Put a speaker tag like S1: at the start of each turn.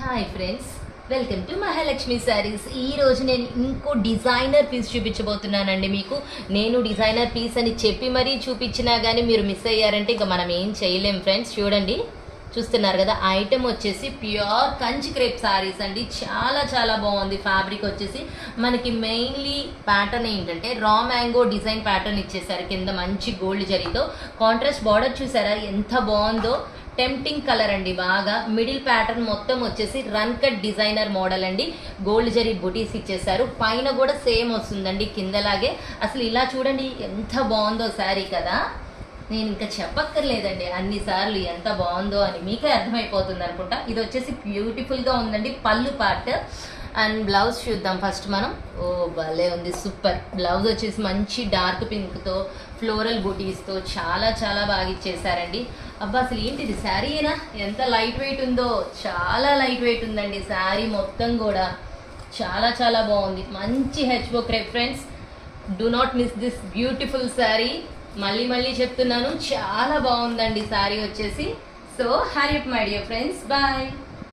S1: Hi friends, welcome to Mahalakshmi saris. ఈరోజు నేను ఇంకో డిజైనర్ పీస్ చూపించబోతున్నానండి మీకు. నేను డిజైనర్ పీస్ అని చెప్పి మరీ చూపించినా కానీ మీరు మిస్ అయ్యారంటే ఇక మనం ఏం చేయలేం ఫ్రెండ్స్. చూడండి, చూస్తున్నారు కదా, ఐటమ్ వచ్చేసి ప్యూర్ కంచి క్రేప్ శారీస్ అండి. చాలా చాలా బాగుంది. ఫ్యాబ్రిక్ వచ్చేసి మనకి మెయిన్లీ ప్యాటర్న్ ఏంటంటే రా మ్యాంగో డిజైన్ ప్యాటర్న్ ఇచ్చేసారు. కింద మంచి గోల్డ్ జరీతో కాంట్రాస్ట్ బార్డర్ చూసారా ఎంత బాగుందో. టెంప్టింగ్ కలర్ అండి. బాగా మిడిల్ ప్యాటర్న్ మొత్తం వచ్చేసి రన్ కట్ డిజైనర్ మోడల్ అండి. గోల్డ్ జరీ బుటీస్ ఇచ్చేసారు. పైన కూడా సేమ్ వస్తుందండి కిందలాగే. అసలు ఇలా చూడండి ఎంత బాగుందో శారీ కదా. నేను ఇంకా చెప్పక్కర్లేదండి అన్నిసార్లు ఎంత బాగుందో అని, మీకే అర్థమైపోతుంది అనుకుంటా. ఇది వచ్చేసి బ్యూటిఫుల్గా ఉందండి. పళ్ళు పార్ట్ అండ్ బ్లౌజ్ చూద్దాం ఫస్ట్ మనం. ఓ భలే ఉంది, సూపర్. బ్లౌజ్ వచ్చేసి మంచి డార్క్ పింక్తో ఫ్లోరల్ బూటీస్తో చాలా చాలా బాగా ఇచ్చేసారండి. అబ్బా అసలు ఏంటిది శారీ అయినా ఎంత లైట్ వెయిట్ ఉందో. చాలా లైట్ వెయిట్ ఉందండి శారీ మొత్తం కూడా. చాలా చాలా బాగుంది. మంచి హెచ్ఓ క్రేప్ friends. Do not miss this beautiful sari. మళ్ళీ మళ్ళీ చెప్తున్నాను, చాలా బాగుందండి శారీ వచ్చేసి. So hurry up my dear friends, bye.